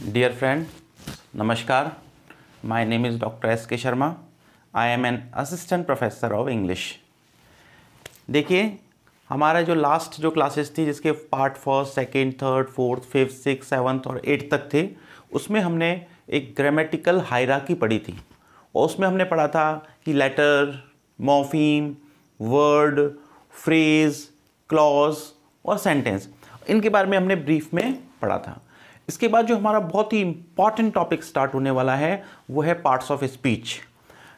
Dear friend, Namaskar. My name is Dr. S.K. Sharma. I am an assistant professor of English. देखिए हमारा जो last जो classes थी जिसके part first, second, third, fourth, fifth, six, seventh और eighth तक थे, उसमें हमने एक ग्रामेटिकल हायरार्की पढ़ी थी और उसमें हमने पढ़ा था कि letter, morpheme, word, phrase, clause और सेंटेंस, इनके बारे में हमने ब्रीफ में पढ़ा था। इसके बाद जो हमारा बहुत ही इंपॉर्टेंट टॉपिक स्टार्ट होने वाला है वो है पार्ट्स ऑफ स्पीच।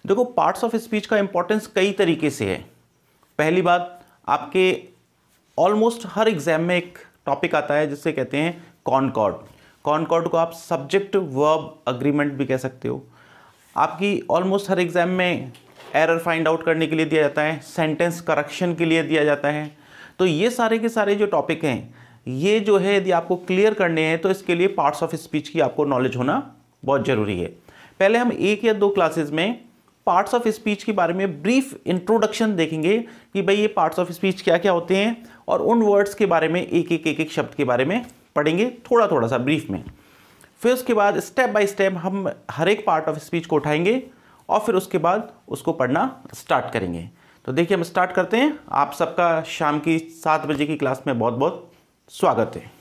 देखो, पार्ट्स ऑफ स्पीच का इंपॉर्टेंस कई तरीके से है। पहली बात, आपके ऑलमोस्ट हर एग्जाम में एक टॉपिक आता है जिससे कहते हैं कॉनकॉर्ड। कॉनकॉर्ड को आप सब्जेक्ट वर्ब अग्रीमेंट भी कह सकते हो। आपकी ऑलमोस्ट हर एग्जाम में एरर फाइंड आउट करने के लिए दिया जाता है, सेंटेंस करेक्शन के लिए दिया जाता है। तो ये सारे के सारे जो टॉपिक हैं, ये जो है यदि आपको क्लियर करने हैं तो इसके लिए पार्ट्स ऑफ स्पीच की आपको नॉलेज होना बहुत ज़रूरी है। पहले हम एक या दो क्लासेस में पार्ट्स ऑफ स्पीच के बारे में ब्रीफ इंट्रोडक्शन देखेंगे कि भाई ये पार्ट्स ऑफ स्पीच क्या क्या होते हैं, और उन वर्ड्स के बारे में एक एक शब्द के बारे में पढ़ेंगे थोड़ा थोड़ा सा ब्रीफ में। फिर उसके बाद स्टेप बाय स्टेप हम हर एक पार्ट ऑफ स्पीच को उठाएंगे और फिर उसके बाद उसको पढ़ना स्टार्ट करेंगे। तो देखिए हम स्टार्ट करते हैं। आप सबका शाम की 7 बजे की क्लास में बहुत बहुत स्वागत है।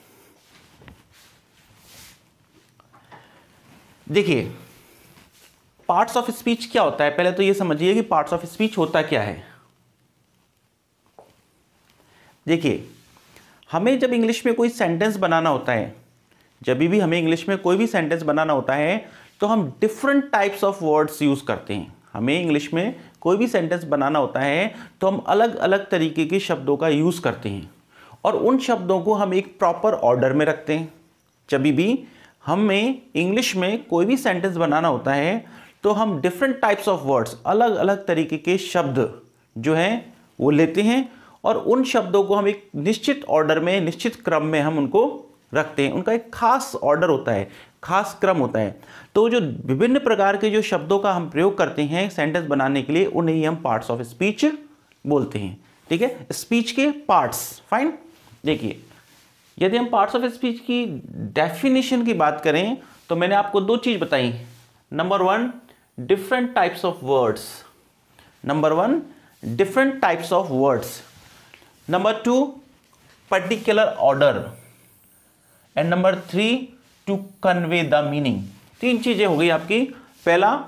देखिए, पार्ट्स ऑफ स्पीच क्या होता है, पहले तो ये समझिए कि पार्ट्स ऑफ स्पीच होता क्या है। देखिए, हमें जब इंग्लिश में कोई सेंटेंस बनाना होता है, जब भी हमें इंग्लिश में कोई भी सेंटेंस बनाना होता है तो हम different types of words use करते हैं। हमें इंग्लिश में कोई भी सेंटेंस बनाना होता है तो हम अलग अलग तरीके के शब्दों का यूज करते हैं और उन शब्दों को हम एक प्रॉपर ऑर्डर में रखते हैं। जब भी हमें इंग्लिश में कोई भी सेंटेंस बनाना होता है तो हम डिफरेंट टाइप्स ऑफ वर्ड्स, अलग अलग तरीके के शब्द जो हैं वो लेते हैं और उन शब्दों को हम एक निश्चित ऑर्डर में, निश्चित क्रम में हम उनको रखते हैं। उनका एक खास ऑर्डर होता है, खास क्रम होता है। तो जो विभिन्न प्रकार के जो शब्दों का हम प्रयोग करते हैं सेंटेंस बनाने के लिए, उन्हें ही हम पार्ट्स ऑफ स्पीच बोलते हैं। ठीक है, स्पीच के पार्ट्स। फाइन। देखिए, यदि हम पार्ट्स ऑफ स्पीच की डेफिनेशन की बात करें तो मैंने आपको दो चीज बताई। Number 1, different types of words. Number 1, different types of words. Number 2, particular order. And number 3, to convey the meaning. 3 चीजें हो गई आपकी। पहला,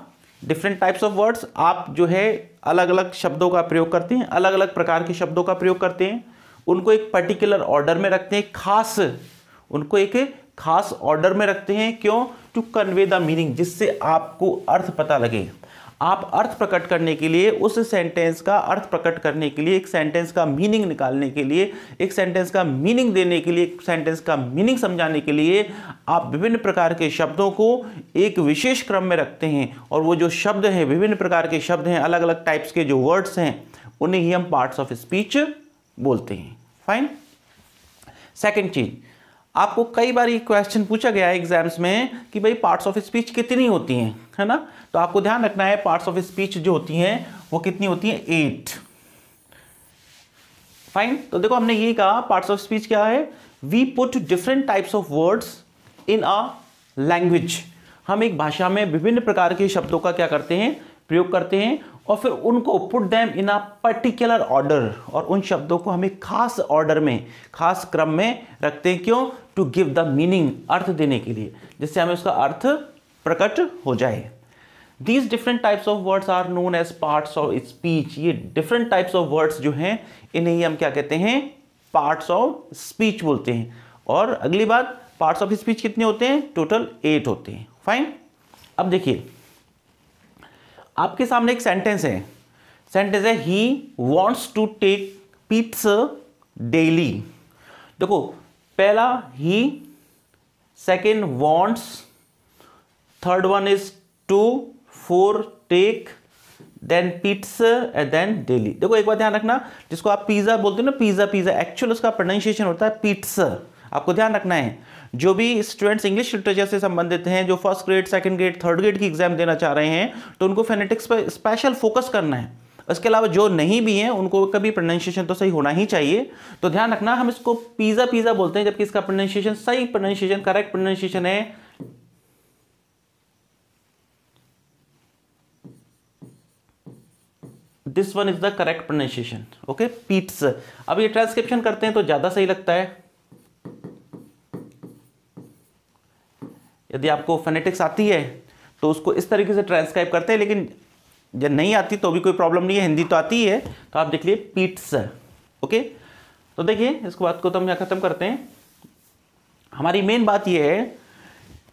डिफरेंट टाइप्स ऑफ वर्ड्स, आप जो है अलग अलग शब्दों का प्रयोग करते हैं, अलग अलग प्रकार के शब्दों का प्रयोग करते हैं, उनको एक पर्टिकुलर ऑर्डर में रखते हैं, उनको एक खास ऑर्डर में रखते हैं। क्यों? टू कन्वे द मीनिंग, जिससे आपको अर्थ पता लगे। आप अर्थ प्रकट करने के लिए, उस सेंटेंस का अर्थ प्रकट करने के लिए, एक सेंटेंस का मीनिंग निकालने के लिए, एक सेंटेंस का मीनिंग देने के लिए, एक सेंटेंस का मीनिंग समझाने के लिए आप विभिन्न प्रकार के शब्दों को एक विशेष क्रम में रखते हैं और वो जो शब्द हैं, विभिन्न प्रकार के शब्द हैं, अलग अलग टाइप्स के जो वर्ड्स हैं, उन्हें ही हम पार्ट्स ऑफ स्पीच बोलते हैं। फाइन। सेकंड चीज, आपको कई बार ये क्वेश्चन पूछा गया है एग्जाम्स में कि भाई पार्ट्स ऑफ स्पीच कितनी होती हैं, है ना? तो आपको ध्यान रखना है, पार्ट्स ऑफ स्पीच जो होती हैं वो कितनी होती हैं? 8। फाइन। तो देखो, हमने ये कहा पार्ट्स ऑफ स्पीच क्या है? We put different types of words in a language. हम एक भाषा में विभिन्न प्रकार के शब्दों का क्या करते हैं? प्रयोग करते हैं और फिर उनको put them in a particular order, और उन शब्दों को हम एक खास ऑर्डर में, खास क्रम में रखते हैं। क्यों? टू गिव द मीनिंग, अर्थ देने के लिए, जिससे हमें उसका अर्थ प्रकट हो जाए। These different types of words are known as parts of speech. ये डिफरेंट टाइप्स ऑफ वर्ड्स जो हैं, इन्हें ही हम क्या कहते हैं? पार्ट्स ऑफ स्पीच बोलते हैं। और अगली बात, पार्ट्स ऑफ स्पीच कितने होते हैं? टोटल 8 होते हैं। फाइन। अब देखिए, आपके सामने एक सेंटेंस है। सेंटेंस है, he wants to take peeps daily. देखो, पहला he, second wants, third one is to, 4 take, then pits and then daily. देखो, एक बात ध्यान रखना, जिसको आप पिज्जा बोलते हो ना, पिज्जा, एक्चुअल उसका प्रोनाउंसिएशन होता है पिट्स। आपको ध्यान रखना है। जो भी स्टूडेंट्स इंग्लिश लिटरेचर से संबंधित हैं, जो first grade, second grade, third grade की एग्जाम देना चाह रहे हैं, तो उनको फोनेटिक्स पर स्पेशल फोकस करना है। इसके अलावा जो नहीं भी हैं उनको कभी प्रोनाउंसिएशन तो सही होना ही चाहिए। तो ध्यान रखना, हम इसको पिज्जा बोलते हैं, जबकि इसका प्रोनाउंसिएशन, सही प्रोनाउंसिएशन, करेक्ट प्रोनाउंसिएशन है this one is the correct pronunciation. Okay, Pitt's. अब ये ट्रांसक्रिप्शन करते हैं तो ज्यादा सही लगता है। यदि आपको फोनेटिक्स आती है तो उसको इस तरीके से ट्रांसक्राइब करते हैं, लेकिन जब नहीं आती तो भी कोई प्रॉब्लम नहीं है, हिंदी तो आती ही है, तो आप देख लिए पीट्स। ओके, तो देखिए इसको बात को तो हम यहाँ खत्म करते हैं। हमारी मेन बात यह है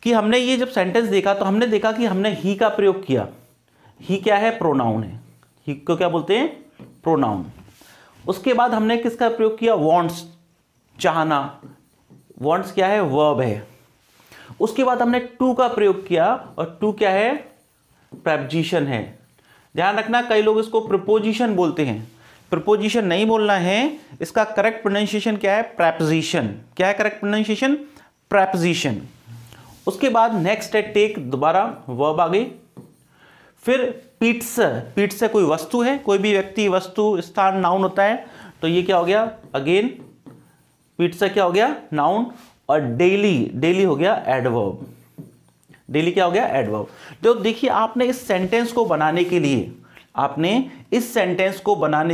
कि हमने ये जब सेंटेंस देखा तो हमने देखा कि हमने ही का प्रयोग किया। ही क्या है? प्रोनाउन है। ही को क्या बोलते हैं? प्रोनाउन। उसके बाद हमने किसका प्रयोग किया? वांट्स, चाहना। वांट्स क्या है? वर्ब है। उसके बाद हमने टू का प्रयोग किया, और टू क्या है? प्रेपोजिशन है। ध्यान रखना, कई लोग इसको प्रीपोजिशन बोलते हैं। प्रीपोजिशन नहीं बोलना है, इसका करेक्ट प्रोनाउंसिएशन क्या है? प्रेपोजिशन। क्या है करेक्ट प्रोनाउंसिएशन? प्रेपोजिशन। उसके बाद नेक्स्ट है टेक, दोबारा वर्ब आ गई। फिर पीट्स, पीट्स से कोई वस्तु है, कोई भी व्यक्ति, वस्तु, स्थान, नाउन होता है, तो ये क्या हो गया? अगेन पीट्स से क्या हो गया? नाउन। और डेली, डेली हो गया एडवर्ब। डेली क्या हो गया? एडवर्ब। तो देखिए आपने इस सेंटेंस को बनाने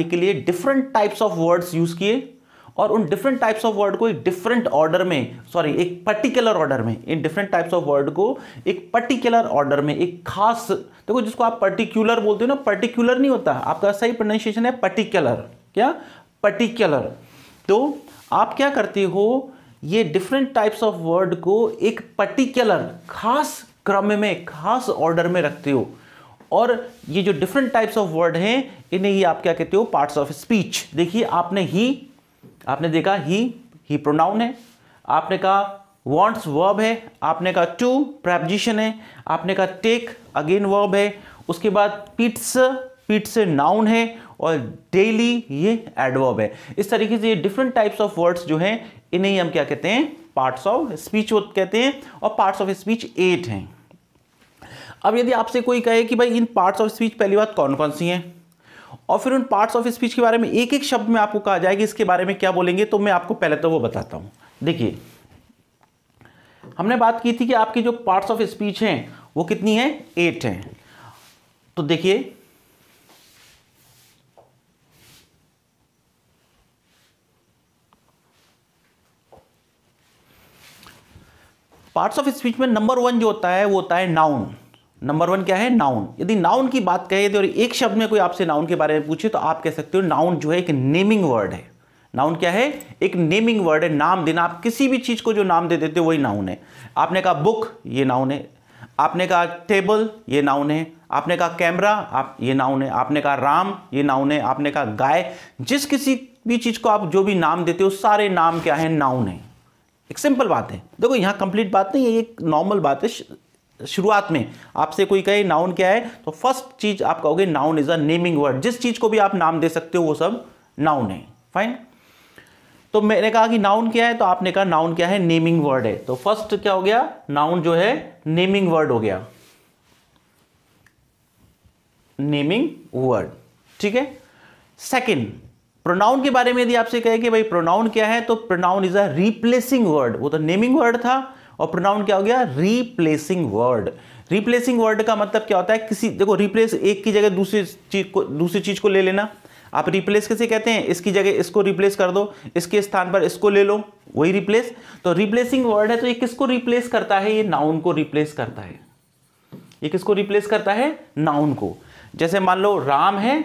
के लिए, different types of words use किए, और उन डिफरेंट टाइप्स ऑफ वर्ड को एक डिफरेंट ऑर्डर में, एक पर्टिकुलर ऑर्डर में, in different types of word को एक पर्टिकुलर ऑर्डर में, एक खास, देखो जिसको आप पर्टिकुलर बोलते हो ना, पर्टिकुलर नहीं होता, आपका सही प्रोनाउंसिएशन है पर्टिकुलर। क्या? पर्टिकुलर। तो आप क्या करते हो? ये डिफरेंट टाइप्स ऑफ वर्ड को एक पर्टिकुलर, खास क्रम में, खास ऑर्डर में रखते हो, और ये जो डिफरेंट टाइप्स ऑफ वर्ड हैं, इन्हें ही आप क्या कहते हो? Parts of speech. देखिए आपने देखा ही प्रोनाउन है, आपने कहा वांट्स वर्ब है, आपने कहा टू प्रेपोजिशन है, आपने कहा टेक अगेन वर्ब है, उसके बाद पीट्स नाउन है, और डेली ये एडवर्ब है। इस तरीके से ये डिफरेंट टाइप्स ऑफ वर्ड्स जो हैं, इन्हें ही हम क्या कहते हैं? पार्ट्स ऑफ स्पीच कहते हैं, और पार्ट्स ऑफ स्पीच 8 हैं। अब यदि आपसे कोई कहे कि भाई इन पार्ट्स ऑफ स्पीच पहली बात कौन कौन सी हैं, और फिर उन पार्ट्स ऑफ स्पीच के बारे में एक एक शब्द में आपको कहा जाएगा इसके बारे में क्या बोलेंगे, तो मैं आपको पहले तो वो बताता हूं। देखिए हमने बात की थी कि आपकी जो पार्ट्स ऑफ स्पीच हैं वो कितनी हैं? 8 हैं। तो देखिए पार्ट्स ऑफ स्पीच में नंबर 1 जो होता है वो होता है नाउन। नंबर 1 क्या है? नाउन। यदि नाउन की बात कहे तो एक शब्द में कोई आपसे नाउन के बारे में पूछे तो आप कह सकते हो नाउन जो है एक नेमिंग वर्ड है। नाउन क्या है? एक नेमिंग वर्ड है, नाम देना। आप किसी भी चीज को जो नाम दे देते हो वही नाउन है। आपने कहा बुक, ये नाउन है। आपने कहा टेबल, ये नाउन है। आपने कहा कैमरा, ये नाउन है। आपने कहा राम, ये नाउन है। आपने कहा गाय, जिस किसी भी चीज को आप जो भी नाम देते हो सारे नाम क्या है? नाउन है। एक सिंपल बात है। देखो यहां कंप्लीट बात नहीं है, एक नॉर्मल बात है। शुरुआत में आपसे कोई कहे नाउन क्या है, तो फर्स्ट चीज आप कहोगे noun is a naming word. जिस चीज को भी आप नाम दे सकते हो वो सब नाउन है। फाइन। तो मैंने कहा कि नाउन क्या है, तो आपने कहा नाउन क्या है? नेमिंग वर्ड है। तो फर्स्ट क्या हो गया? नाउन जो है नेमिंग वर्ड हो गया, नेमिंग वर्ड। ठीक है। सेकंड, प्रोनाउन के बारे में यदि आपसे कहे कि भाई प्रोनाउन क्या है, तो pronoun is a replacing word. वो तो नेमिंग वर्ड था, और प्रोनाउन क्या हो गया? Replacing word. रिप्लेसिंग वर्ड का मतलब क्या होता है? किसी, देखो रिप्लेस एक की जगह दूसरी चीज को ले लेना। आप रिप्लेस कैसे कहते हैं? इसकी जगह इसको रिप्लेस कर दो, इसके स्थान पर इसको ले लो, वही रिप्लेस। तो रिप्लेसिंग वर्ड है। तो ये किसको रिप्लेस करता है? ये नाउन को रिप्लेस करता है। ये किसको रिप्लेस करता है? नाउन को। जैसे मान लो राम है,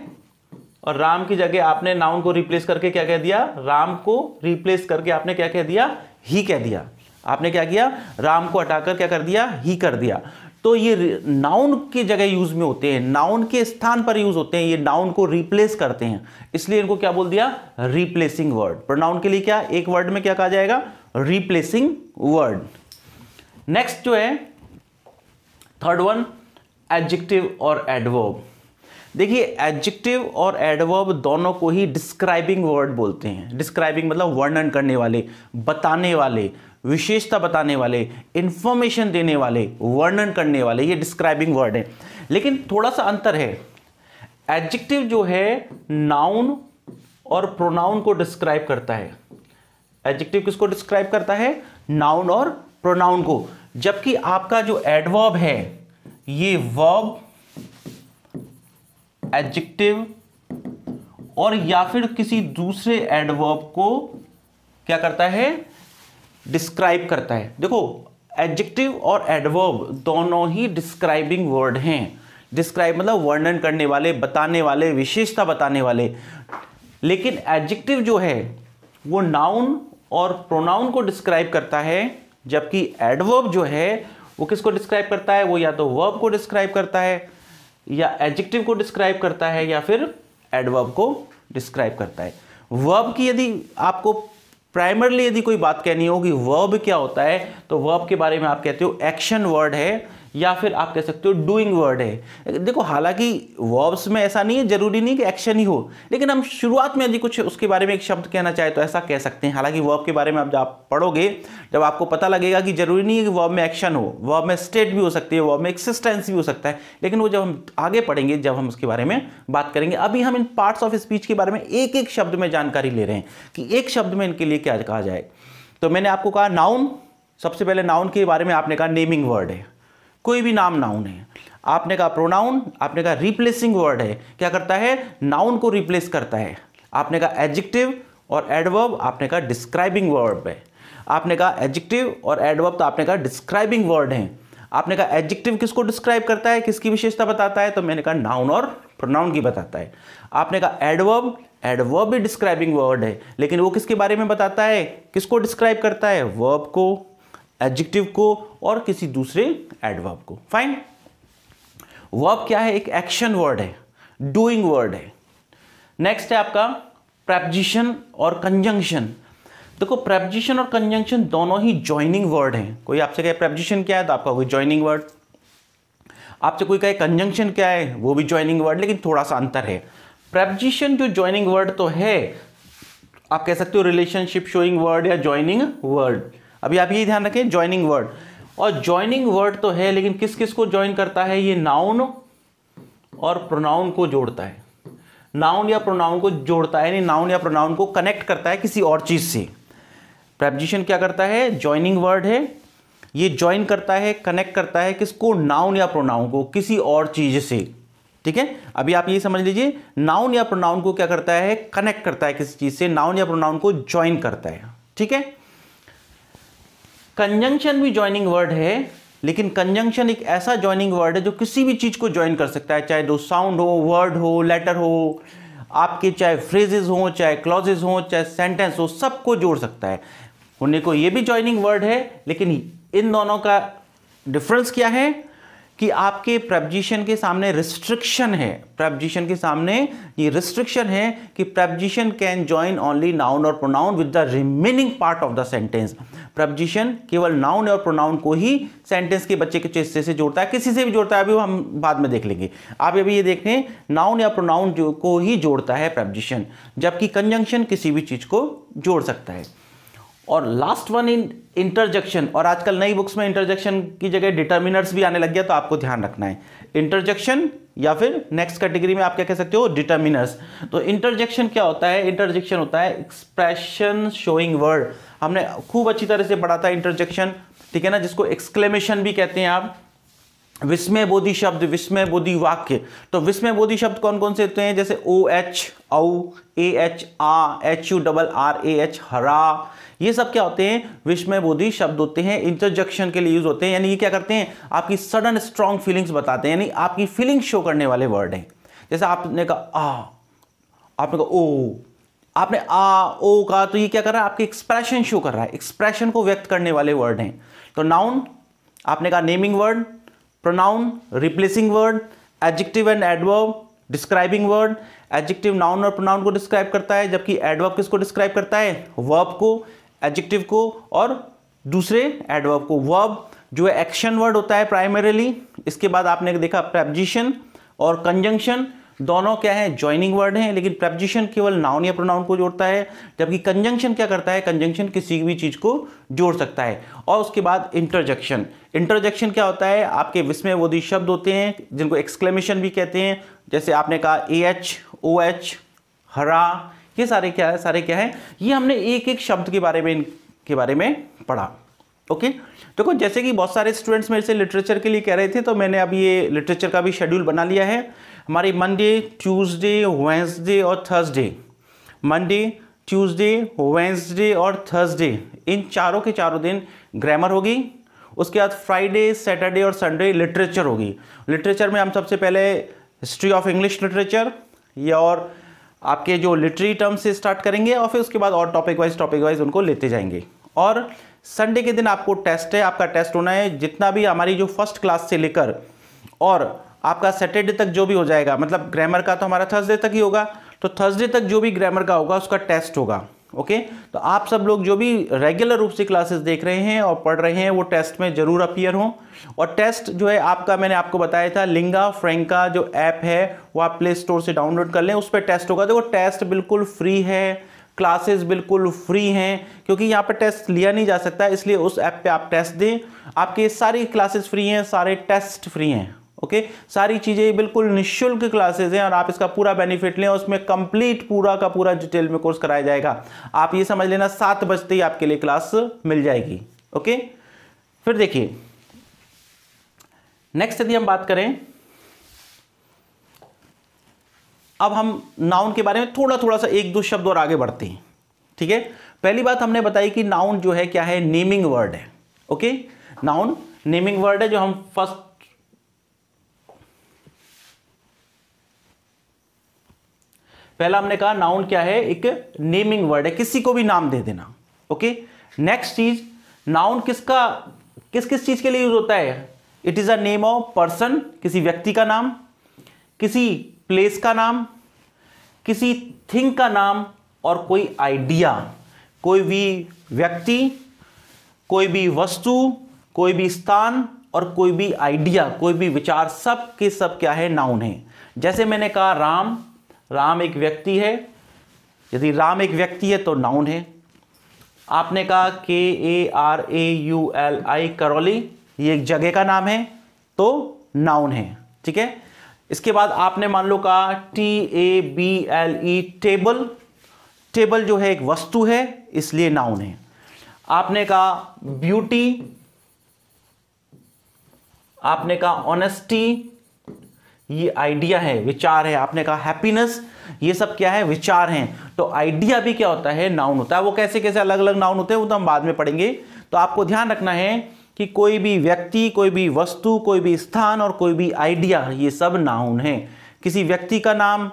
और राम की जगह आपने नाउन को रिप्लेस करके क्या कह दिया? राम को रिप्लेस करके आपने क्या कह दिया? ही कह दिया। आपने क्या किया? राम को हटाकर क्या कर दिया? ही कर दिया। तो ये नाउन की जगह यूज में होते हैं, नाउन के स्थान पर यूज होते हैं, ये नाउन को रिप्लेस करते हैं, इसलिए इनको क्या बोल दिया? Replacing word. प्रोनाउन के लिए क्या एक वर्ड में क्या कहा जाएगा? Replacing word. नेक्स्ट जो है थर्ड वन, एडजेक्टिव और एडवर्ब। देखिए एडजेक्टिव और एडवर्ब दोनों को ही डिस्क्राइबिंग वर्ड बोलते हैं। डिस्क्राइबिंग मतलब वर्णन करने वाले, बताने वाले, विशेषता बताने वाले, इंफॉर्मेशन देने वाले, वर्णन करने वाले, ये डिस्क्राइबिंग वर्ड है। लेकिन थोड़ा सा अंतर है। एडजेक्टिव जो है नाउन और प्रोनाउन को डिस्क्राइब करता है। एडजेक्टिव किसको डिस्क्राइब करता है? नाउन और प्रोनाउन को। जबकि आपका जो एडवर्ब है, ये वर्ब, एडजेक्टिव और या फिर किसी दूसरे एडवर्ब को क्या करता है, डिस्क्राइब करता है। देखो एडजेक्टिव और एडवर्ब दोनों ही डिस्क्राइबिंग वर्ड हैं। डिस्क्राइब मतलब वर्णन करने वाले, बताने वाले, विशेषता बताने वाले। लेकिन एडजेक्टिव जो है वो नाउन और प्रोनाउन को डिस्क्राइब करता है, जबकि एडवर्ब जो है वो किसको डिस्क्राइब करता है, वो या तो वर्ब को डिस्क्राइब करता है, या एडजेक्टिव को डिस्क्राइब करता है, या फिर एडवर्ब को डिस्क्राइब करता है। वर्ब की यदि आपको प्राइमरली यदि कोई बात कहनी हो कि वर्ब क्या होता है, तो वर्ब के बारे में आप कहते हो एक्शन वर्ड है, या फिर आप कह सकते हो डूइंग वर्ड है। देखो हालांकि वर्ब्स में ऐसा नहीं है, जरूरी नहीं कि एक्शन ही हो, लेकिन हम शुरुआत में यदि कुछ उसके बारे में एक शब्द कहना चाहे तो ऐसा कह सकते हैं। हालांकि वर्ब के बारे में आप जब पढ़ोगे, जब आपको पता लगेगा कि जरूरी नहीं है कि वर्ब में एक्शन हो, वर्ब में स्टेट भी हो सकती है, वर्ब में एक्सिस्टेंस भी हो सकता है, लेकिन वो जब हम आगे पढ़ेंगे, जब हम उसके बारे में बात करेंगे। अभी हम इन पार्ट्स ऑफ स्पीच के बारे में एक एक शब्द में जानकारी ले रहे हैं कि एक शब्द में इनके लिए क्या कहा जाए। तो मैंने आपको कहा नाउन, सबसे पहले नाउन के बारे में आपने कहा नेमिंग वर्ड है, कोई भी नाम नाउन है। आपने कहा प्रोनाउन, आपने कहा रिप्लेसिंग वर्ड है, क्या करता है, नाउन को रिप्लेस करता है। आपने कहा एडजेक्टिव और एडवर्ब, आपने कहा डिस्क्राइबिंग वर्ब है। आपने कहा एडजेक्टिव और एडवर्ब, तो आपने कहा डिस्क्राइबिंग वर्ड है। आपने कहा एडजेक्टिव किसको डिस्क्राइब करता है, किसकी विशेषता बताता है, तो मैंने कहा नाउन और प्रोनाउन की बताता है। आपने कहा एडवर्ब, एडवर्ब भी डिस्क्राइबिंग वर्ड है, लेकिन वो किसके बारे में बताता है, किसको डिस्क्राइब करता है, वर्ब को, एडजेक्टिव को और किसी दूसरे एडवर्ब को। फाइन। वर्ब क्या है, एक एक्शन वर्ड है, डूइंग वर्ड है। नेक्स्ट है आपका प्रेपोजिशन और कंजंक्शन। देखो प्रेपोजिशन और कंजंक्शन दोनों ही जॉइनिंग वर्ड हैं। कोई आपसे कहे प्रेपोजिशन क्या है, तो आपका कोई जॉइनिंग वर्ड। आपसे कोई कहे कंजंक्शन क्या है, वो भी जॉइनिंग वर्ड, लेकिन थोड़ा सा अंतर है। प्रेपोजिशन जो जॉइनिंग वर्ड तो है, आप कह सकते हो रिलेशनशिप शोइंग वर्ड या जॉइनिंग वर्ड। अभी आप ये ध्यान रखें, जॉइनिंग वर्ड और जॉइनिंग वर्ड तो है, लेकिन किस किस को जॉइन करता है, ये नाउन और प्रोनाउन को जोड़ता है। नाउन या प्रोनाउन को जोड़ता है, यानी नाउन या प्रोनाउन को कनेक्ट करता है किसी और चीज से। प्रेपोजिशन क्या करता है, जॉइनिंग वर्ड है, ये जॉइन करता है, कनेक्ट करता है किसको, नाउन या प्रोनाउन को किसी और चीज से। ठीक है, अभी आप ये समझ लीजिए, नाउन या प्रोनाउन को क्या करता है, कनेक्ट करता है किसी चीज से, नाउन या प्रोनाउन को ज्वाइन करता है। ठीक है। कंजंक्शन भी ज्वाइनिंग वर्ड है, लेकिन कंजंक्शन एक ऐसा ज्वाइनिंग वर्ड है जो किसी भी चीज को ज्वाइन कर सकता है, चाहे दो साउंड हो, वर्ड हो, लेटर हो, आपके चाहे फ्रेजेस हो, चाहे क्लॉजेस हो, चाहे सेंटेंस हो, सबको जोड़ सकता है। होने को ये भी ज्वाइनिंग वर्ड है, लेकिन इन दोनों का डिफरेंस क्या है कि आपके प्रेपोजिशन के सामने रिस्ट्रिक्शन है। प्रेपोजिशन के सामने ये रिस्ट्रिक्शन है कि preposition can join only noun और pronoun with the remaining part of the sentence. Preposition केवल नाउन और प्रोनाउन को ही सेंटेंस के बच्चे के हिस्से से जोड़ता है, किसी से भी जोड़ता है, अभी वो हम बाद में देख लेंगे। आप अभी ये देख लें, नाउन या प्रोनाउन को ही जोड़ता है प्रेपोजिशन, जबकि कंजंक्शन किसी भी चीज को जोड़ सकता है। और लास्ट वन इन इंटरजेक्शन, और आजकल नई बुक्स में इंटरजेक्शन की जगह डिटर्मिनर्स भी आने लग गया, तो आपको ध्यान रखना है इंटरजेक्शन या फिर नेक्स्ट कैटेगरी में आप क्या कह सकते हो, डिटर्मिनर्स। तो इंटरजेक्शन क्या होता है, इंटरजेक्शन होता है एक्सप्रेशन शोइंग वर्ड। हमने खूब अच्छी तरह से पढ़ा था इंटरजेक्शन, ठीक है ना, जिसको एक्सक्लेमेशन भी कहते हैं आप। विस्मय बोधी शब्द, विस्मय बोधी वाक्य। तो विस्मय बोधी शब्द कौन कौन से होते हैं, जैसे ओ एच, औ, ए एच, आ, H U double R A H, हरा, ये सब क्या होते हैं, विस्मय बोधी शब्द होते हैं, इंटरजेक्शन के लिए यूज होते हैं। यानी ये क्या करते हैं, आपकी सडन स्ट्रॉन्ग फीलिंग्स बताते हैं, यानी आपकी फीलिंग शो करने वाले वर्ड हैं। जैसे आपने कहा आ, आपने कहा ओ, आपने आ ओ कहा, तो ये क्या कर रहा है, आपके एक्सप्रेशन शो कर रहा है, एक्सप्रेशन को व्यक्त करने वाले वर्ड हैं। तो नाउन आपने कहा naming word, pronoun replacing word, adjective and adverb describing word. Adjective noun और प्रोनाउन को डिस्क्राइब करता है, जबकि एडवर्ब किसको डिस्क्राइब करता है, वर्ब को, एडजेक्टिव को और दूसरे एडवर्ब को। वर्ब जो है एक्शन वर्ड होता है प्राइमरीली। इसके बाद आपने देखा प्रेपोजिशन और कंजंक्शन दोनों क्या है, जॉइनिंग वर्ड हैं, लेकिन प्रेपोजिशन केवल नाउन या प्रोनाउन को जोड़ता है, जबकि कंजंक्शन क्या करता है, कंजंक्शन किसी भी चीज को जोड़ सकता है। और उसके बाद इंटरजेक्शन। इंटरजेक्शन क्या होता है, आपके विस्मयबोधी शब्द होते हैं जिनको एक्सक्लेमेशन भी कहते हैं, जैसे आपने कहा ए एच, ओ एच, हरा, ये सारे क्या है, सारे क्या है, ये हमने एक एक शब्द के बारे में पढ़ा। ओके, देखो जैसे कि बहुत सारे स्टूडेंट्स मेरे से लिटरेचर के लिए कह रहे थे, तो मैंने अब ये लिटरेचर का भी शेड्यूल बना लिया है। हमारी मंडे, ट्यूसडे, वेंसडे और थर्सडे, मंडे, ट्यूसडे, वेंसडे और थर्सडे, इन चारों के चारों दिन ग्रामर होगी। उसके बाद फ्राइडे, सैटरडे और संडे लिटरेचर होगी। लिटरेचर में हम सबसे पहले हिस्ट्री ऑफ इंग्लिश लिटरेचर या और आपके जो लिटरेरी टर्म्स से स्टार्ट करेंगे और फिर उसके बाद और टॉपिक वाइज उनको लेते जाएंगे। और संडे के दिन आपको टेस्ट है, आपका टेस्ट होना है जितना भी हमारी जो फर्स्ट क्लास से लेकर और आपका सैटरडे तक जो भी हो जाएगा, मतलब ग्रामर का तो हमारा थर्सडे तक ही होगा, तो थर्सडे तक जो भी ग्रामर का होगा उसका टेस्ट होगा। ओके, तो आप सब लोग जो भी रेगुलर रूप से क्लासेस देख रहे हैं और पढ़ रहे हैं वो टेस्ट में जरूर अपीयर हों। और टेस्ट जो है आपका, मैंने आपको बताया था, लिंगा फ्रैंका जो ऐप है वो आप प्ले स्टोर से डाउनलोड कर लें, उस पर टेस्ट होगा। देखो टेस्ट बिल्कुल फ्री है, क्लासेस बिल्कुल फ्री हैं, क्योंकि यहाँ पर टेस्ट लिया नहीं जा सकता, इसलिए उस ऐप पे आप टेस्ट दें। आपके सारी क्लासेस फ्री हैं, सारे टेस्ट फ्री हैं। ओके, सारी चीज़ें बिल्कुल निःशुल्क क्लासेस हैं और आप इसका पूरा बेनिफिट लें। उसमें कंप्लीट पूरा का पूरा डिटेल में कोर्स कराया जाएगा। आप ये समझ लेना 7 बजते ही आपके लिए क्लास मिल जाएगी। ओके, फिर देखिए नेक्स्ट यदि हम बात करें, अब हम नाउन के बारे में थोड़ा सा एक दो शब्द और आगे बढ़ते हैं। ठीक है, पहली बात हमने बताई कि नाउन जो है क्या है, नेमिंग वर्ड है। ओके, नाउन नेमिंग वर्ड है। जो हम फर्स्ट पहला हमने कहा नाउन क्या है, एक नेमिंग वर्ड है, किसी को भी नाम दे देना। ओके, नेक्स्ट चीज, नाउन किस किस चीज के लिए यूज होता है? It is a name of person, किसी व्यक्ति का नाम, किसी प्लेस का नाम, किसी थिंग का नाम और कोई आइडिया। कोई भी व्यक्ति, कोई भी वस्तु, कोई भी स्थान और कोई भी आइडिया, कोई भी विचार, सब के सब क्या है, नाउन है। जैसे मैंने कहा राम एक व्यक्ति है, यदि राम एक व्यक्ति है तो नाउन है। आपने कहा KARAULI करौली, ये एक जगह का नाम है तो नाउन है। ठीक है, इसके बाद आपने मान लो कहा TABLE टेबल जो है एक वस्तु है इसलिए नाउन है। आपने कहा ब्यूटी, आपने कहा ऑनेस्टी, ये आइडिया है, विचार है। आपने कहा हैप्पीनेस, ये सब क्या है, विचार हैं। तो आइडिया भी क्या होता है, नाउन होता है। वो कैसे कैसे अलग अलग नाउन होते हैं वो तो हम बाद में पढ़ेंगे। तो आपको ध्यान रखना है कि कोई भी व्यक्ति, कोई भी वस्तु, कोई भी स्थान और कोई भी आइडिया, ये सब नाउन है। किसी व्यक्ति का नाम,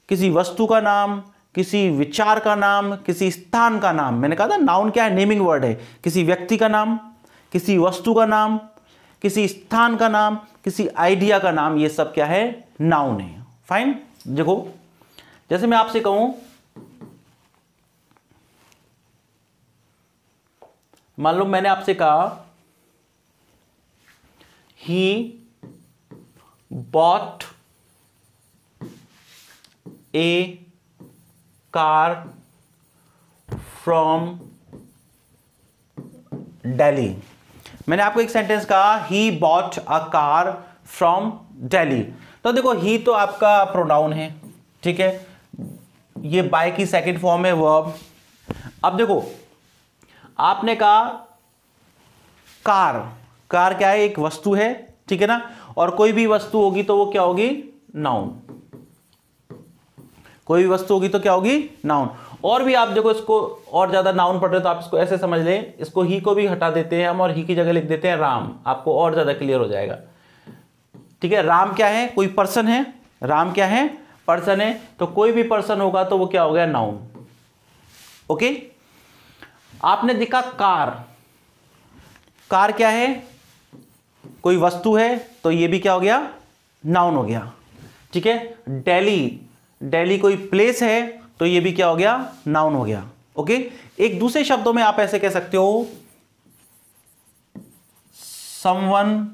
किसी वस्तु का नाम, किसी विचार का नाम, किसी स्थान का नाम। मैंने कहा था नाउन क्या है, नेमिंग वर्ड है। किसी व्यक्ति का नाम, किसी वस्तु का नाम, किसी स्थान का नाम, किसी आइडिया का नाम, ये सब क्या है, नाउन है। फाइन। देखो जैसे मैं आपसे कहूं, मान लो मैंने आपसे कहा he bought A car from Delhi. मैंने आपको एक सेंटेंस कहा he bought a car from Delhi. तो देखो ही तो आपका प्रोनाउन है, ठीक है, ये बाय की सेकंड फॉर्म है वर्ब। अब देखो आपने कहा कार क्या है, एक वस्तु है, ठीक है ना, और कोई भी वस्तु होगी तो वो क्या होगी, नाउन। कोई भी वस्तु होगी तो क्या होगी, नाउन। और भी आप देखो इसको और ज्यादा नाउन पढ़ रहे हो तो आप इसको ऐसे समझ लें, इसको ही को भी हटा देते हैं हम और ही की जगह लिख देते हैं राम, आपको और ज्यादा क्लियर हो जाएगा। ठीक है, राम क्या है, कोई पर्सन है, राम क्या है, पर्सन है, तो कोई भी पर्सन होगा तो वो क्या हो गया, नाउन। ओके, आपने देखा कार क्या है, कोई वस्तु है तो ये भी क्या हो गया, नाउन हो गया। ठीक है, दिल्ली कोई प्लेस है तो ये भी क्या हो गया, नाउन हो गया। ओके, एक दूसरे शब्दों में आप ऐसे कह सकते हो समवन,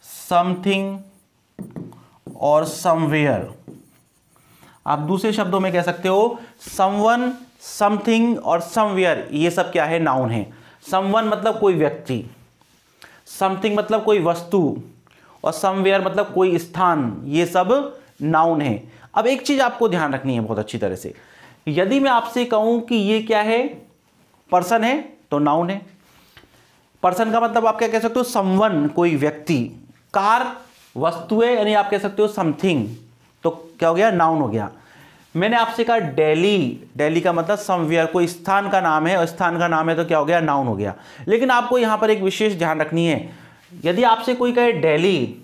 समथिंग और समवेयर। आप दूसरे शब्दों में कह सकते हो समवन, समथिंग और समवेयर, ये सब क्या है, नाउन है। समवन मतलब कोई व्यक्ति, समथिंग मतलब कोई वस्तु और समवेयर मतलब कोई स्थान, ये सब नाउन है। अब एक चीज आपको ध्यान रखनी है बहुत अच्छी तरह से, यदि मैं आपसे कहूं कि ये क्या है, पर्सन है तो नाउन है। पर्सन का मतलब आप क्या कह सकते हो, समवन कोई व्यक्ति, कार वस्तु है यानी आप कह सकते हो समथिंग, तो क्या हो गया, नाउन हो गया। मैंने आपसे कहा दिल्ली, दिल्ली का मतलब समवेयर, कोई स्थान का नाम है और स्थान का नाम है तो क्या हो गया, नाउन हो गया। लेकिन आपको यहां पर एक विशेष ध्यान रखनी है, यदि आपसे कोई कहे दिल्ली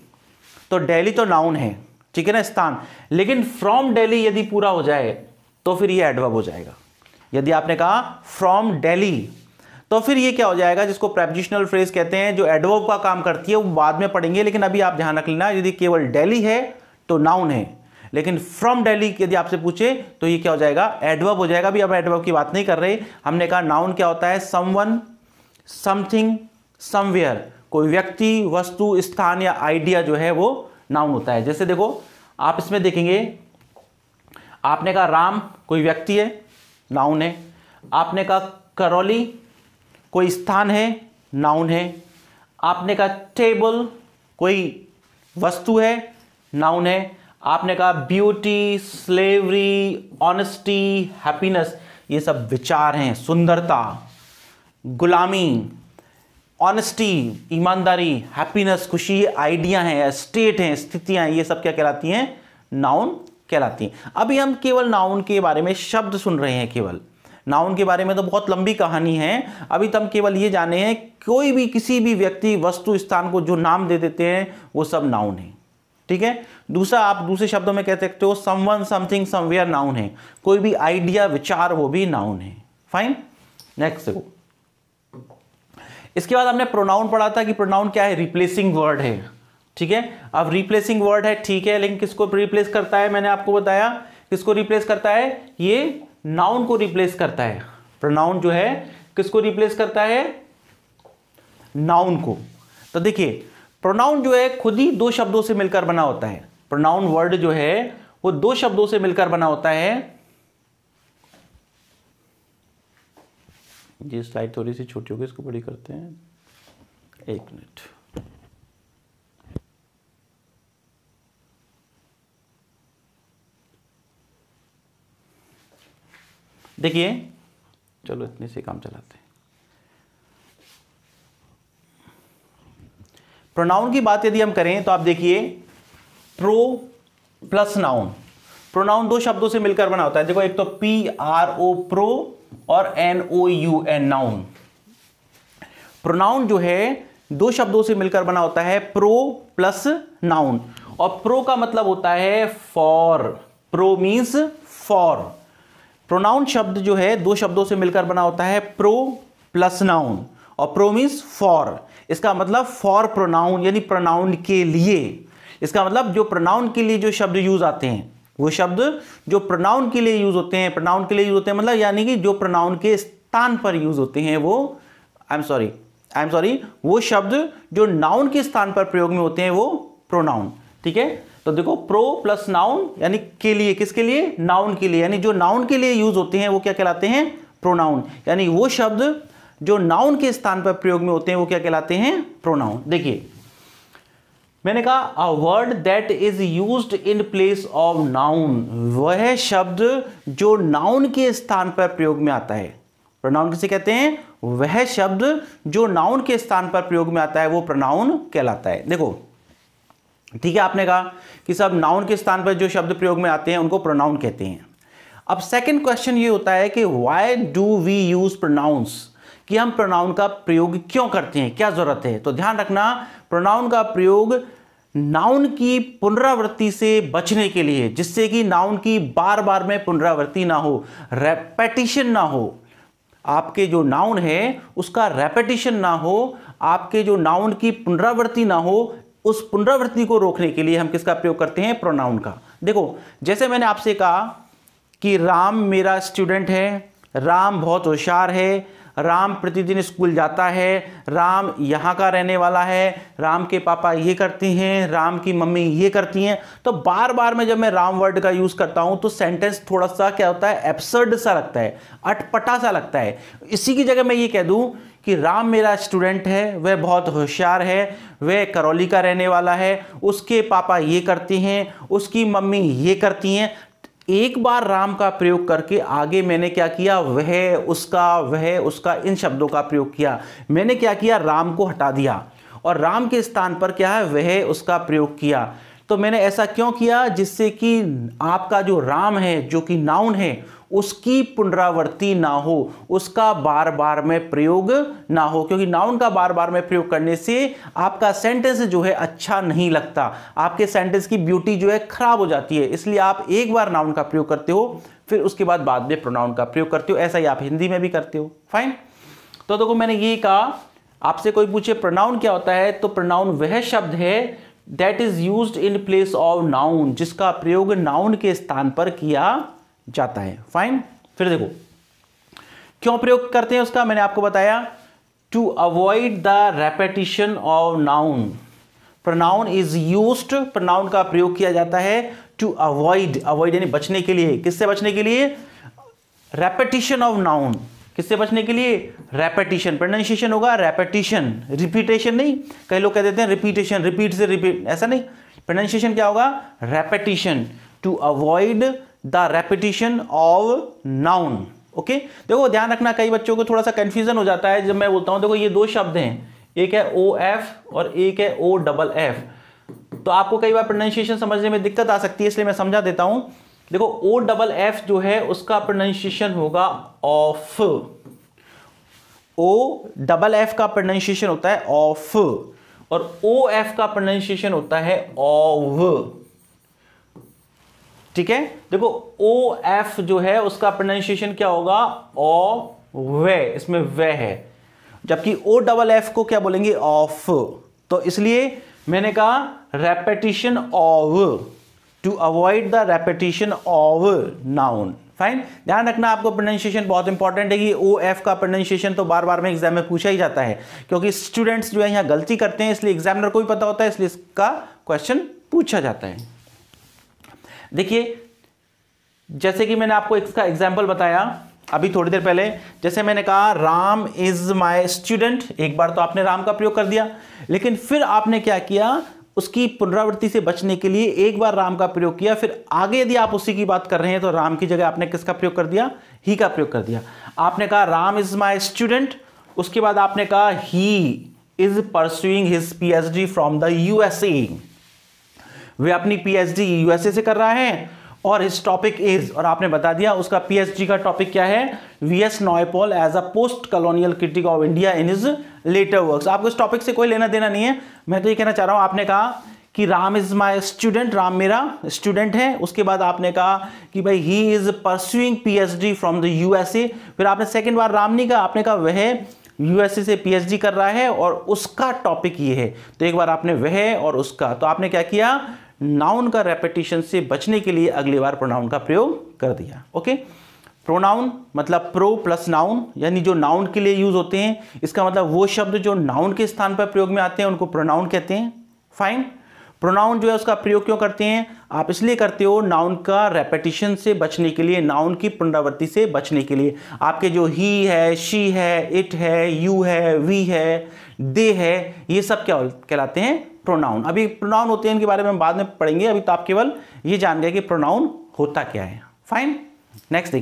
तो दिल्ली तो नाउन है, ठीक है ना, स्थान, लेकिन फ्रॉम दिल्ली यदि पूरा हो जाए तो फिर ये एडवर्ब हो जाएगा। यदि आपने कहा फ्रॉम दिल्ली तो फिर ये क्या हो जाएगा, जिसको प्रेपोजिशनल फ्रेज कहते हैं, जो एडवर्ब का काम करती है, वो बाद में पढ़ेंगे, लेकिन अभी आप ध्यान रख लेना, यदि केवल दिल्ली है तो नाउन है, लेकिन फ्रॉम दिल्ली यदि आपसे पूछे तो ये क्या हो जाएगा, एडवर्ब हो जाएगा। अभी हम एडवर्ब की बात नहीं कर रहे, हमने कहा नाउन क्या होता है, समवन, समथिंग, समवेयर, कोई व्यक्ति, वस्तु, स्थान या आइडिया जो है वो नाउन होता है। जैसे देखो आप इसमें देखेंगे, आपने कहा राम कोई व्यक्ति है, नाउन है। आपने कहा करौली कोई स्थान है, नाउन है। आपने कहा टेबल कोई वस्तु है, नाउन है। आपने कहा ब्यूटी, स्लेवरी, ऑनेस्टी, हैप्पीनेस, ये सब विचार हैं, सुंदरता, गुलामी, ऑनेस्टी ईमानदारी, हैप्पीनेस खुशी, ये आइडिया हैं, स्टेट हैं, स्थितियां हैं, ये सब क्या कहलाती हैं, नाउन कहलाती हैं। अभी हम केवल नाउन के बारे में शब्द सुन रहे हैं, केवल नाउन के बारे में तो बहुत लंबी कहानी है, अभी तो हम केवल ये जाने हैं कोई भी किसी भी व्यक्ति, वस्तु, स्थान को जो नाम दे देते हैं वो सब नाउन है, ठीक है। दूसरा, आप दूसरे शब्दों में कह सकते हो समवन, समथिंग, समवेयर नाउन है, कोई भी आइडिया, विचार, वो भी नाउन है। फाइन, नेक्स्ट देखो, इसके बाद हमने प्रोनाउन पढ़ा था कि प्रोनाउन क्या है, रिप्लेसिंग वर्ड है, ठीक है। अब रिप्लेसिंग वर्ड है, ठीक है, लेकिन किसको रिप्लेस करता है, मैंने आपको बताया किसको रिप्लेस करता है, ये नाउन को रिप्लेस करता है। प्रोनाउन जो है किसको रिप्लेस करता है, नाउन को। तो देखिए प्रोनाउन जो है खुद ही दो शब्दों से मिलकर बना होता है, प्रोनाउन वर्ड जो है वो दो शब्दों से मिलकर बना होता है। ये स्लाइड थोड़ी सी छोटी होगी, इसको बड़ी करते हैं, एक मिनट। देखिए चलो इतने से काम चलाते हैं। प्रोनाउन की बात यदि हम करें तो आप देखिए प्रो प्लस नाउन, प्रोनाउन दो शब्दों से मिलकर बना होता है। देखो एक तो PRO प्रो और NOUN नाउन। प्रोनाउन जो है दो शब्दों से मिलकर बना होता है, प्रो प्लस नाउन, और प्रो का मतलब होता है for, pro means for. Pronoun शब्द जो है दो शब्दों से मिलकर बना होता है, प्रो प्लस नाउन, और प्रो मींस फॉर। इसका मतलब फॉर प्रोनाउन यानी प्रोनाउन के लिए। इसका मतलब जो प्रोनाउन के लिए जो शब्द यूज आते हैं, वो शब्द जो प्रोनाउन के लिए यूज होते हैं, प्रोनाउन के लिए यूज होते हैं मतलब यानी कि जो प्रोनाउन के स्थान पर यूज होते हैं, वो आई एम सॉरी वो शब्द जो नाउन के स्थान पर प्रयोग में होते हैं वो प्रोनाउन, ठीक है। तो देखो प्रो प्लस नाउन यानी के लिए, किसके लिए, नाउन के लिए, यानी जो नाउन के लिए यूज होते हैं वो क्या कहलाते हैं, प्रोनाउन। यानी वो शब्द जो नाउन के स्थान पर प्रयोग में होते हैं वो क्या कहलाते हैं, प्रोनाउन। देखिए मैंने कहा a word that is used in place of noun, वह शब्द जो नाउन के स्थान पर प्रयोग में आता है। प्रोनाउन किसे कहते हैं, वह शब्द जो नाउन के स्थान पर प्रयोग में आता है वो प्रोनाउन कहलाता है। देखो ठीक है, आपने कहा कि सब नाउन के स्थान पर जो शब्द प्रयोग में आते हैं उनको प्रोनाउन कहते हैं। अब सेकंड क्वेश्चन ये होता है कि why do we use pronouns, कि हम प्रोनाउन का प्रयोग क्यों करते हैं, क्या जरूरत है। तो ध्यान रखना, प्रोनाउन का प्रयोग नाउन की पुनरावृत्ति से बचने के लिए, जिससे कि नाउन की बार बार में पुनरावृत्ति ना हो, रेपेटिशन ना हो, आपके जो नाउन है उसका रेपेटिशन ना हो, आपके जो नाउन की पुनरावृत्ति ना हो, उस पुनरावृत्ति को रोकने के लिए हम किसका प्रयोग करते हैं, प्रोनाउन का। देखो जैसे मैंने आपसे कहा कि राम मेरा स्टूडेंट है, राम बहुत होशियार है, राम प्रतिदिन स्कूल जाता है, राम यहाँ का रहने वाला है, राम के पापा ये करती हैं, राम की मम्मी ये करती हैं। तो बार बार में जब मैं राम वर्ड का यूज़ करता हूँ तो सेंटेंस थोड़ा सा क्या होता है, एब्सर्ड सा लगता है, अटपटा सा लगता है। इसी की जगह मैं ये कह दूँ कि राम मेरा स्टूडेंट है, वह बहुत होशियार है, वह करौली का रहने वाला है, उसके पापा ये करते हैं, उसकी मम्मी ये करती हैं। एक बार राम का प्रयोग करके आगे मैंने क्या किया, वह उसका इन शब्दों का प्रयोग किया। मैंने क्या किया, राम को हटा दिया और राम के स्थान पर क्या है, वह उसका प्रयोग किया। तो मैंने ऐसा क्यों किया, जिससे कि आपका जो राम है, जो कि नाउन है, उसकी पुनरावृत्ति ना हो, उसका बार बार में प्रयोग ना हो, क्योंकि नाउन का बार बार में प्रयोग करने से आपका सेंटेंस जो है अच्छा नहीं लगता, आपके सेंटेंस की ब्यूटी जो है खराब हो जाती है। इसलिए आप एक बार नाउन का प्रयोग करते हो, फिर उसके बाद में प्रोनाउन का प्रयोग करते हो। ऐसा ही आप हिंदी में भी करते हो। फाइन। तो देखो मैंने ये कहा, आपसे कोई पूछे प्रोनाउन क्या होता है, तो प्रोनाउन वह शब्द है that is used in place of noun, जिसका प्रयोग नाउन के स्थान पर किया जाता है। फाइन। फिर देखो क्यों प्रयोग करते हैं उसका, मैंने आपको बताया, to avoid the repetition of noun. Pronoun is used, pronoun का प्रयोग किया जाता है टू अवॉइड, अवॉइड यानी बचने के लिए। किससे बचने के लिए, रेपिटेशन ऑफ नाउन। किससे बचने के लिए, रेपिटेशन। प्रोनाउंसिएशन होगा रेपिटेशन, रिपीटेशन नहीं। कई लोग कह देते हैं रिपीटेशन, रिपीट से रिपीट, ऐसा नहीं। प्रोनाउंसिएशन क्या होगा, repetition, to avoid the repetition of noun. Okay. देखो ध्यान रखना, कई बच्चों को थोड़ा सा कंफ्यूजन हो जाता है जब मैं बोलता हूं, देखो ये दो शब्द हैं, एक है ओ एफ और एक है ओ डबल एफ। तो आपको कई बार प्रोनाउंसिएशन समझने में दिक्कत आ सकती है, इसलिए मैं समझा देता हूं। देखो ओ डबल एफ जो है उसका प्रोनाउंसिएशन होगा ऑफ। ओ डबल एफ का प्रोनाउंसिएशन होता है ऑफ, और ओ एफ का प्रोनाउंसिएशन होता है ऑव। ठीक है। देखो ओ एफ जो है उसका प्रोनाउंसिएशन क्या होगा, ओ वे, इसमें वे है, जबकि ओ डबल एफ को क्या बोलेंगे, ऑफ। तो इसलिए मैंने कहा repetition of, to avoid the repetition of noun. Fine. ध्यान रखना, आपको प्रोनाउंसिएशन बहुत इंपॉर्टेंट है कि ओ एफ का प्रोनाउंसिएशन तो बार बार में एग्जाम में पूछा ही जाता है, क्योंकि स्टूडेंट्स जो है यहाँ गलती करते हैं, इसलिए एग्जामिनर को भी पता होता है, इसलिए इसका क्वेश्चन पूछा जाता है। देखिए जैसे कि मैंने आपको इसका एग्जाम्पल बताया अभी थोड़ी देर पहले, जैसे मैंने कहा राम इज माई स्टूडेंट, एक बार तो आपने राम का प्रयोग कर दिया, लेकिन फिर आपने क्या किया, उसकी पुनरावृत्ति से बचने के लिए एक बार राम का प्रयोग किया, फिर आगे यदि आप उसी की बात कर रहे हैं तो राम की जगह आपने किसका प्रयोग कर दिया, ही का प्रयोग कर दिया। आपने कहा राम इज माई स्टूडेंट, उसके बाद आपने कहा he is pursuing his PhD from the USA, वे अपनी पीएचडी यूएसए से कर रहा है, और हिज टॉपिक इज, और आपने बता दिया उसका पीएचडी का टॉपिक क्या है, VS Naipaul as a post colonial critic of India in his later works. आपको इस टॉपिक से कोई लेना देना नहीं है, मैं तो ये कहना चाह रहा हूं, आपने कहा कि Ram is my student, Ram मेरा स्टूडेंट है, उसके बाद आपने कहा कि भाई ही is pursuing PhD from the USA, फिर आपने सेकेंड बार राम नहीं कहा, आपने कहा वह यूएसए से पीएचडी कर रहा है और उसका टॉपिक ये है। तो एक बार आपने वह और उसका, तो आपने क्या किया, नाउन का रेपिटेशन से बचने के लिए अगली बार प्रोनाउन का प्रयोग कर दिया। ओके। प्रोनाउन मतलब प्रो प्लस नाउन, यानी जो नाउन के लिए यूज होते हैं, इसका मतलब वो शब्द जो नाउन के स्थान पर प्रयोग में आते हैं उनको प्रोनाउन कहते हैं। फाइन। प्रोनाउन जो है उसका प्रयोग क्यों करते हैं, आप इसलिए करते हो नाउन का रेपिटेशन से बचने के लिए, नाउन की पुनरावृत्ति से बचने के लिए। आपके जो ही है, शी है, इट है, यू है, वी है, दे है, ये सब क्या कहलाते हैं, प्रोनाउन। अभी प्रोनाउन होते हैं इनके बारे में हम बाद में पढ़ेंगे, अभी तो आप केवल ये जान गए कि प्रोनाउन होता क्या है। फाइन। नेक्स्ट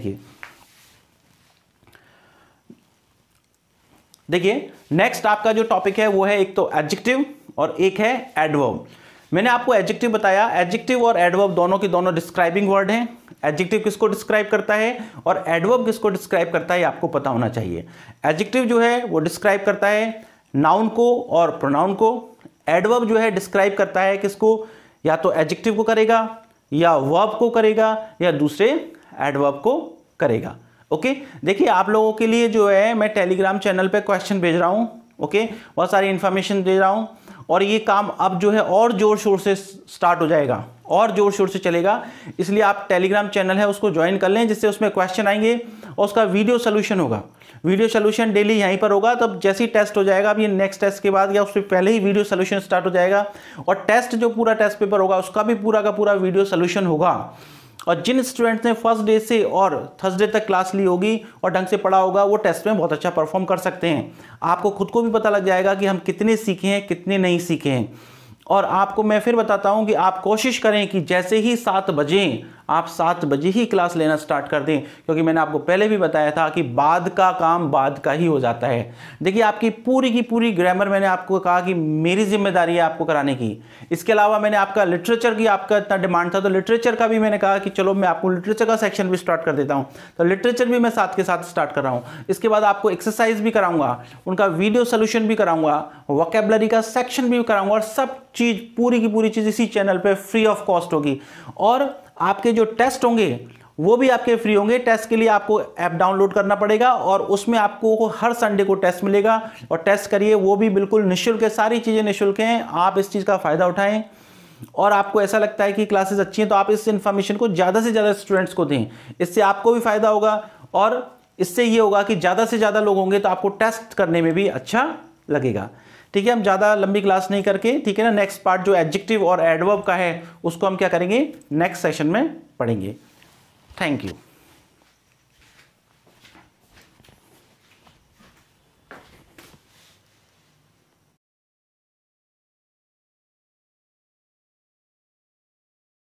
देखिए नेक्स्ट आपका जो टॉपिक है वो है एक तो एडजेक्टिव और एक है एडवर्ब। मैंने आपको एडजेक्टिव बताया, एडजेक्टिव और एडवर्ब दोनों के दोनों डिस्क्राइबिंग वर्ड हैं। एडजेक्टिव किसको डिस्क्राइब करता है और एडवर्ब किसको डिस्क्राइब करता है, आपको पता होना चाहिए। एडजेक्टिव जो है वो डिस्क्राइब करता है नाउन को और प्रोनाउन को, एडवर्ब जो है डिस्क्राइब करता है किसको, या तो एडजेक्टिव को करेगा या वर्ब को करेगा या दूसरे एडवर्ब को करेगा। ओके। देखिए आप लोगों के लिए जो है मैं टेलीग्राम चैनल पे क्वेश्चन भेज रहा हूँ। ओके। बहुत सारी इन्फॉर्मेशन दे रहा हूँ, और ये काम अब जो है और जोर शोर से स्टार्ट हो जाएगा और जोर शोर से चलेगा, इसलिए आप टेलीग्राम चैनल है उसको ज्वाइन कर लें, जिससे उसमें क्वेश्चन आएंगे और उसका वीडियो सोल्यूशन होगा। वीडियो सोल्यूशन डेली यहीं पर होगा, तब जैसे ही टेस्ट हो जाएगा, अब ये नेक्स्ट टेस्ट के बाद या उससे पहले ही वीडियो सोल्यूशन स्टार्ट हो जाएगा, और टेस्ट जो पूरा टेस्ट पेपर होगा उसका भी पूरा का पूरा वीडियो सोल्यूशन होगा। और जिन स्टूडेंट्स ने फर्स्ट डे से और थर्सडे तक क्लास ली होगी और ढंग से पढ़ा होगा, वो टेस्ट में बहुत अच्छा परफॉर्म कर सकते हैं। आपको खुद को भी पता लग जाएगा कि हम कितने सीखे हैं, कितने नहीं सीखे हैं। और आपको मैं फिर बताता हूं कि आप कोशिश करें कि जैसे ही 7 बजे आप 7 बजे ही क्लास लेना स्टार्ट कर दें, क्योंकि मैंने आपको पहले भी बताया था कि बाद का काम बाद का ही हो जाता है। देखिए आपकी पूरी की पूरी ग्रामर मैंने आपको कहा कि मेरी जिम्मेदारी है आपको कराने की। इसके अलावा मैंने आपका लिटरेचर की आपका इतना डिमांड था, तो लिटरेचर का भी मैंने कहा कि चलो मैं आपको लिटरेचर का सेक्शन भी स्टार्ट कर देता हूँ, तो लिटरेचर भी मैं साथ के साथ स्टार्ट कर रहा हूँ। इसके बाद आपको एक्सरसाइज भी कराऊंगा, उनका वीडियो सोल्यूशन भी कराऊंगा, वोकैबुलरी का सेक्शन भी कराऊंगा, और सब चीज़ पूरी की पूरी चीज़ इसी चैनल पे फ्री ऑफ कॉस्ट होगी। और आपके जो टेस्ट होंगे वो भी आपके फ्री होंगे। टेस्ट के लिए आपको ऐप डाउनलोड करना पड़ेगा और उसमें आपको हर संडे को टेस्ट मिलेगा, और टेस्ट करिए, वो भी बिल्कुल निःशुल्क है, सारी चीज़ें निःशुल्क हैं। आप इस चीज़ का फ़ायदा उठाएं, और आपको ऐसा लगता है कि क्लासेस अच्छी हैं तो आप इस इन्फॉर्मेशन को ज़्यादा से ज़्यादा स्टूडेंट्स को दें। इससे आपको भी फ़ायदा होगा, और इससे ये होगा कि ज़्यादा से ज़्यादा लोग होंगे तो आपको टेस्ट करने में भी अच्छा लगेगा। ठीक है, हम ज़्यादा लंबी क्लास नहीं करके, ठीक है ना, नेक्स्ट पार्ट जो एडजेक्टिव और एडवर्ब का है उसको हम क्या करेंगे, नेक्स्ट सेशन में पढ़ेंगे। Thank you.